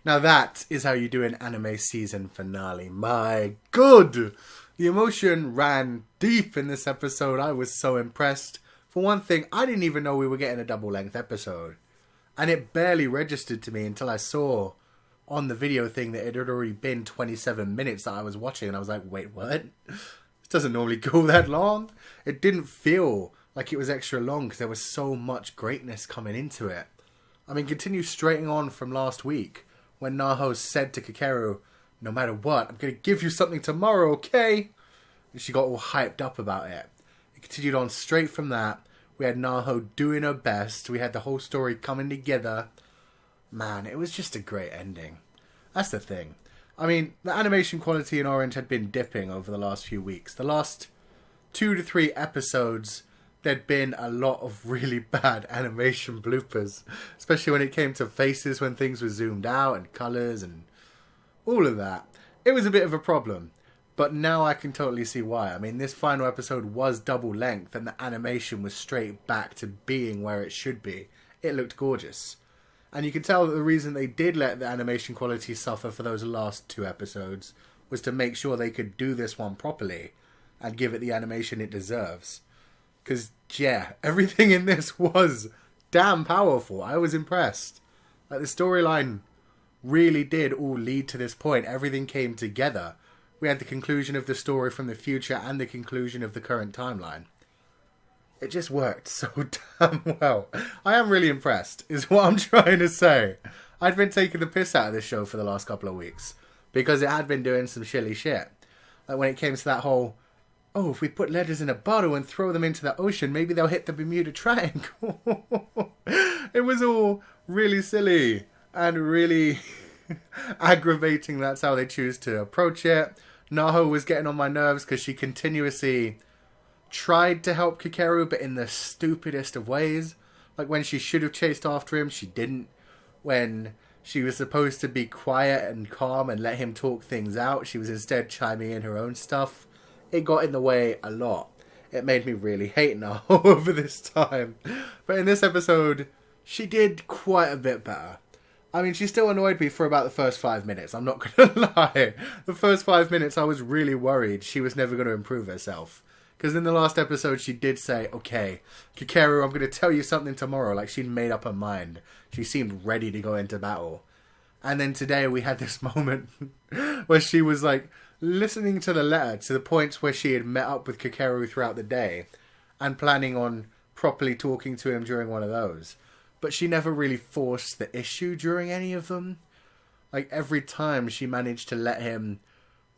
Now that is how you do an anime season finale. My God! The emotion ran deep in this episode. I was so impressed. For one thing, I didn't even know we were getting a double-length episode. And it barely registered to me until I saw on the video thing that it had already been 27 minutes that I was watching. And I was like, wait, what? This doesn't normally go that long. It didn't feel like it was extra long because there was so much greatness coming into it. I mean, continue straighting on from last week when Naho said to Kakeru, no matter what, I'm going to give you something tomorrow, okay? And she got all hyped up about it. It continued on straight from that. We had Naho doing her best. We had the whole story coming together. Man, it was just a great ending. That's the thing. I mean, the animation quality in Orange had been dipping over the last few weeks. The last 2 to 3 episodes, there'd been a lot of really bad animation bloopers. Especially when it came to faces, when things were zoomed out, and colours, and all of that. It was a bit of a problem. But now I can totally see why. I mean, this final episode was double length, and the animation was straight back to being where it should be. It looked gorgeous. And you can tell that the reason they did let the animation quality suffer for those last 2 episodes was to make sure they could do this one properly and give it the animation it deserves. Because, yeah, everything in this was damn powerful. I was impressed. Like, the storyline really did all lead to this point. Everything came together. We had the conclusion of the story from the future and the conclusion of the current timeline. It just worked so damn well. I am really impressed, is what I'm trying to say. I'd been taking the piss out of this show for the last couple of weeks because it had been doing some shilly shit. Like when it came to that whole, oh, if we put letters in a bottle and throw them into the ocean, maybe they'll hit the Bermuda Triangle. It was all really silly and really aggravating. That's how they choose to approach it. Naho was getting on my nerves because she continuously tried to help Kakeru, but in the stupidest of ways. Like when she should have chased after him, she didn't. When she was supposed to be quiet and calm and let him talk things out, she was instead chiming in her own stuff. It got in the way a lot. It made me really hate Naho over this time. But in this episode, she did quite a bit better. I mean, she still annoyed me for about the first 5 minutes. I'm not going to lie. The first 5 minutes, I was really worried she was never going to improve herself. Because in the last episode, she did say, okay, Kakeru, I'm going to tell you something tomorrow. Like, she'd made up her mind. She seemed ready to go into battle. And then today, we had this moment where she was, like, listening to the letter to the points where she had met up with Kakeru throughout the day and planning on properly talking to him during one of those. But she never really forced the issue during any of them. Like, every time she managed to let him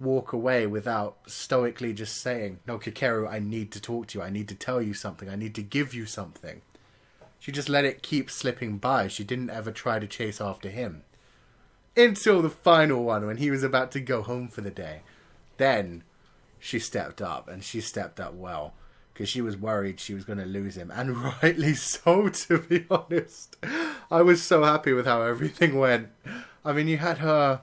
walk away without stoically just saying, no, Kakeru, I need to talk to you. I need to tell you something. I need to give you something. She just let it keep slipping by. She didn't ever try to chase after him. Until the final one, when he was about to go home for the day. Then she stepped up, and she stepped up well. Because she was worried she was going to lose him. And rightly so, to be honest. I was so happy with how everything went. I mean, you had her...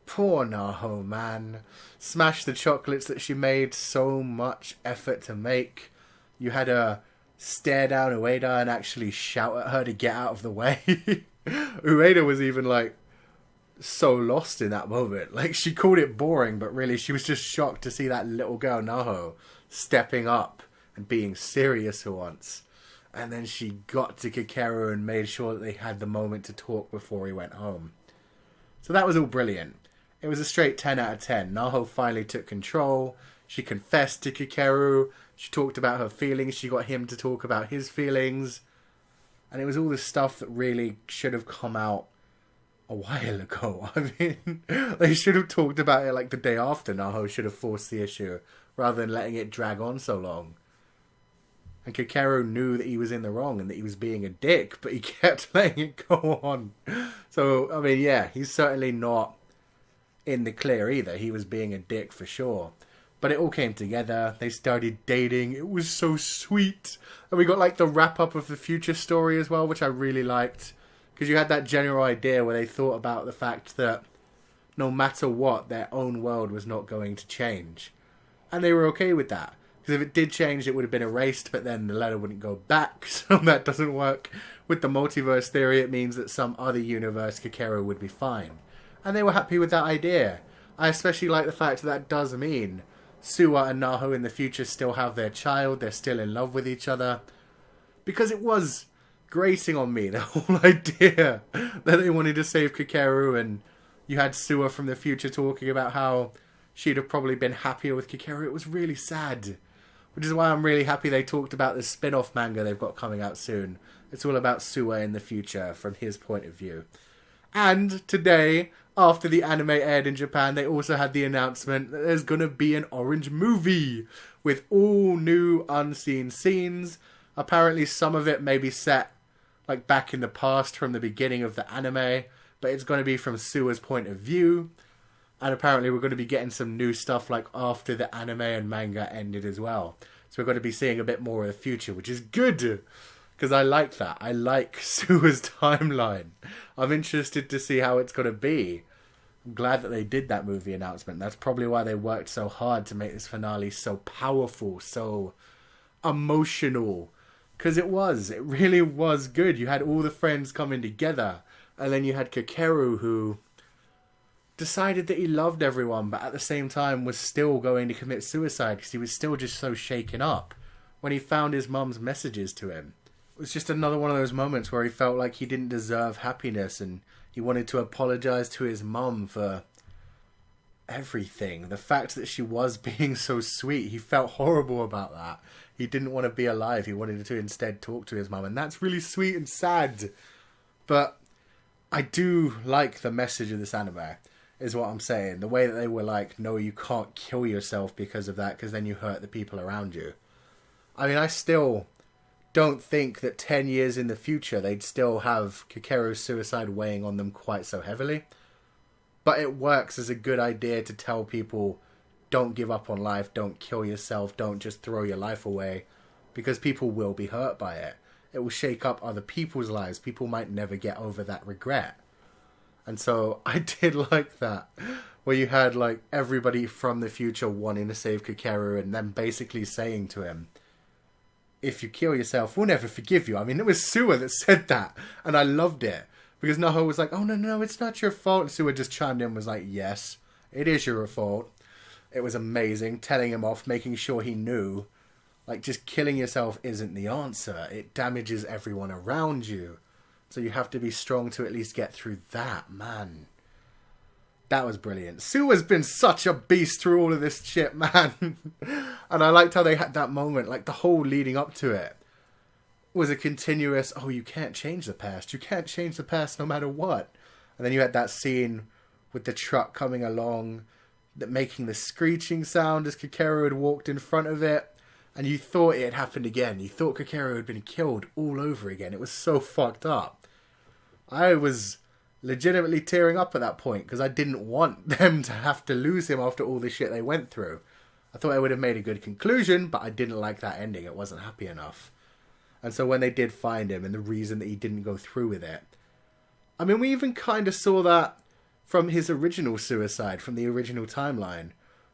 Poor Naho, man. Smash the chocolates that she made so much effort to make. You had her stare down Ueda and actually shout at her to get out of the way. Ueda was even, like, so lost in that moment. Like, she called it boring, but really she was just shocked to see that little girl Naho stepping up and being serious for once. And then she got to Kakeru and made sure that they had the moment to talk before he went home. So that was all brilliant. It was a straight 10 out of 10. Naho finally took control. She confessed to Kakeru. She talked about her feelings. She got him to talk about his feelings. And it was all this stuff that really should have come out a while ago. I mean, they should have talked about it like the day after. Naho should have forced the issue rather than letting it drag on so long. And Kakeru knew that he was in the wrong and that he was being a dick, but he kept letting it go on. So, I mean, yeah, he's certainly not in the clear either. He was being a dick for sure. But it all came together. They started dating. It was so sweet. And we got like the wrap up of the future story as well, which I really liked. Because you had that general idea where they thought about the fact that no matter what, their own world was not going to change. And they were okay with that. Because if it did change, it would have been erased, but then the letter wouldn't go back. So that doesn't work. With the multiverse theory, it means that some other universe, Kakeru would be fine. And they were happy with that idea. I especially like the fact that does mean Suwa and Naho in the future still have their child, they're still in love with each other. Because it was grating on me, the whole idea that they wanted to save Kakeru, and you had Suwa from the future talking about how she'd have probably been happier with Kakeru. It was really sad. Which is why I'm really happy they talked about this spin-off manga they've got coming out soon. It's all about Suwa in the future from his point of view. And today, after the anime aired in Japan, they also had the announcement that there's going to be an orange movie with all new unseen scenes. Apparently some of it may be set like back in the past from the beginning of the anime, but it's going to be from Suwa's point of view. And apparently we're going to be getting some new stuff like after the anime and manga ended as well. So we're going to be seeing a bit more of the future, which is good. Because I like that. I like Suwa's timeline. I'm interested to see how it's going to be. I'm glad that they did that movie announcement. That's probably why they worked so hard to make this finale so powerful, so emotional. Because it really was good. You had all the friends coming together. And then you had Kakeru, who decided that he loved everyone, but at the same time was still going to commit suicide because he was still just so shaken up when he found his mum's messages to him. It was just another one of those moments where he felt like he didn't deserve happiness, and he wanted to apologize to his mum for everything. The fact that she was being so sweet, he felt horrible about that. He didn't want to be alive. He wanted to instead talk to his mum, and that's really sweet and sad. But I do like the message of this anime, is what I'm saying. The way that they were like, no, you can't kill yourself because of that, because then you hurt the people around you. I mean, I still don't think that 10 years in the future they'd still have Kakeru's suicide weighing on them quite so heavily. But it works as a good idea to tell people, don't give up on life, don't kill yourself, don't just throw your life away, because people will be hurt by it. It will shake up other people's lives. People might never get over that regret. And so I did like that, where you had like everybody from the future wanting to save Kakeru and then basically saying to him, if you kill yourself, we'll never forgive you. I mean, it was Suwa that said that, and I loved it. Because Naho was like, oh, no, it's not your fault. And Suwa just chimed in and was like, yes, it is your fault. It was amazing, telling him off, making sure he knew. Like, just killing yourself isn't the answer. It damages everyone around you. So you have to be strong to at least get through that, man. That was brilliant. Suwa's been such a beast through all of this shit, man. And I liked how they had that moment, like the whole leading up to it was a continuous, oh, you can't change the past. You can't change the past no matter what. And then you had that scene with the truck coming along, that making the screeching sound as Kakeru had walked in front of it. And you thought it had happened again. You thought Kakeru had been killed all over again. It was so fucked up. I was legitimately tearing up at that point because I didn't want them to have to lose him after all the shit they went through. I thought I would have made a good conclusion, but I didn't like that ending. It wasn't happy enough. And so when they did find him and the reason that he didn't go through with it, I mean, we even kind of saw that from his original suicide, from the original timeline.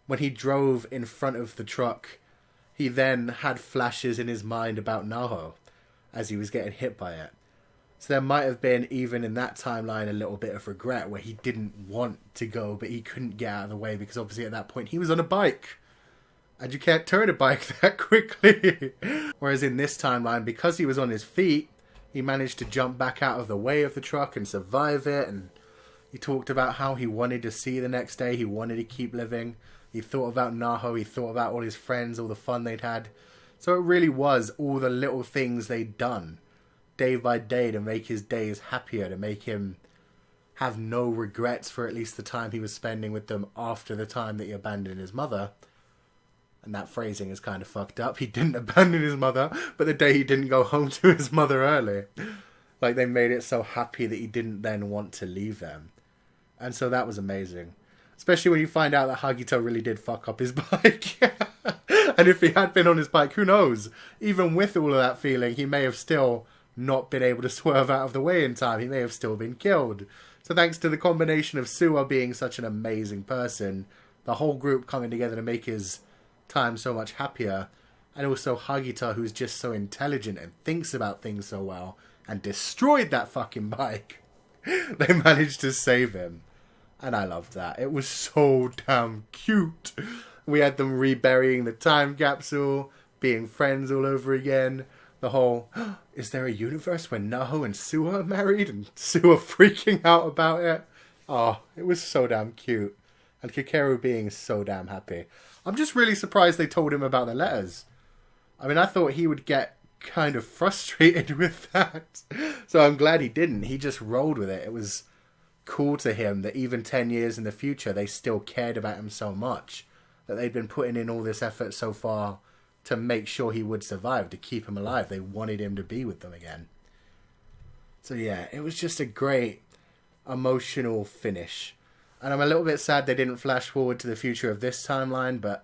When he drove in front of the truck, he then had flashes in his mind about Naho as he was getting hit by it. So there might have been, even in that timeline, a little bit of regret where he didn't want to go, but he couldn't get out of the way because obviously at that point he was on a bike. And you can't turn a bike that quickly. Whereas in this timeline, because he was on his feet, he managed to jump back out of the way of the truck and survive it. And he talked about how he wanted to see the next day. He wanted to keep living. He thought about Naho. He thought about all his friends, all the fun they'd had. So it really was all the little things they'd done day by day to make his days happier, to make him have no regrets for at least the time he was spending with them after the time that he abandoned his mother. And that phrasing is kind of fucked up. He didn't abandon his mother, but the day he didn't go home to his mother early. Like, they made it so happy that he didn't then want to leave them. And so that was amazing. Especially when you find out that Hagito really did fuck up his bike. And if he had been on his bike, who knows? Even with all of that feeling, he may have still not been able to swerve out of the way in time. He may have still been killed. So thanks to the combination of Suwa being such an amazing person, the whole group coming together to make his time so much happier, and also Hagito, who's just so intelligent and thinks about things so well, and destroyed that fucking bike, they managed to save him. And I loved that. It was so damn cute. We had them reburying the time capsule, being friends all over again. The whole, is there a universe where Naho and Suwa are married? And Suwa freaking out about it. Oh, it was so damn cute. And Kakeru being so damn happy. I'm just really surprised they told him about the letters. I mean, I thought he would get kind of frustrated with that. So I'm glad he didn't. He just rolled with it. It was cool to him that even 10 years in the future, they still cared about him so much. That they'd been putting in all this effort so far to make sure he would survive, to keep him alive. They wanted him to be with them again. So yeah, it was just a great emotional finish. And I'm a little bit sad they didn't flash forward to the future of this timeline, but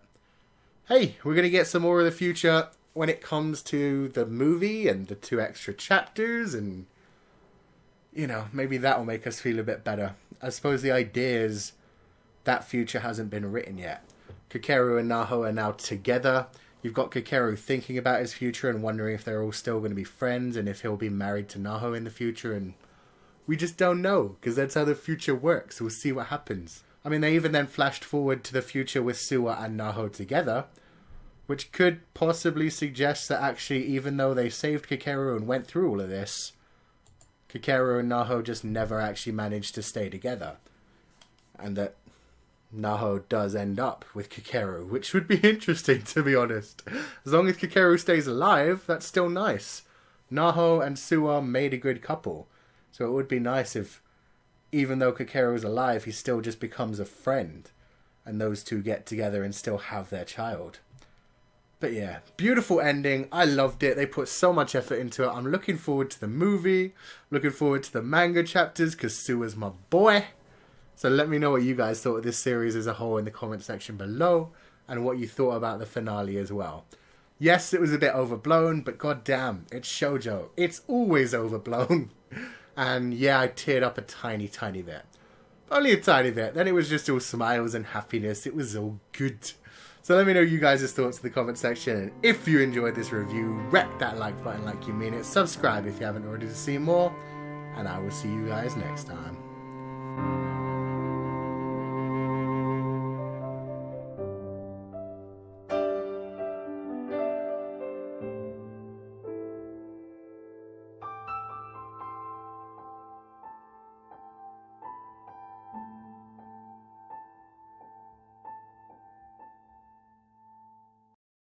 hey, we're going to get some more of the future when it comes to the movie and the 2 extra chapters, and you know, maybe that'll make us feel a bit better. I suppose the idea is that future hasn't been written yet. Kakeru and Naho are now together. You've got Kakeru thinking about his future and wondering if they're all still going to be friends and if he'll be married to Naho in the future, and we just don't know, because that's how the future works. We'll see what happens. I mean, they even then flashed forward to the future with Suwa and Naho together, which could possibly suggest that actually, even though they saved Kakeru and went through all of this, Kakeru and Naho just never actually managed to stay together. And that Naho does end up with Kakeru, which would be interesting, to be honest. As long as Kakeru stays alive, that's still nice. Naho and Suwa made a good couple, so it would be nice if, even though Kakeru's alive, he still just becomes a friend, and those two get together and still have their child. But yeah, beautiful ending. I loved it. They put so much effort into it. I'm looking forward to the movie, looking forward to the manga chapters, because Suwa's my boy. So let me know what you guys thought of this series as a whole in the comment section below, and what you thought about the finale as well. Yes, it was a bit overblown, but goddamn, it's shoujo. It's always overblown. And yeah, I teared up a tiny, tiny bit. Only a tiny bit. Then it was just all smiles and happiness. It was all good. So let me know you guys' thoughts in the comment section. And if you enjoyed this review, wreck that like button like you mean it. Subscribe if you haven't already to see more. And I will see you guys next time.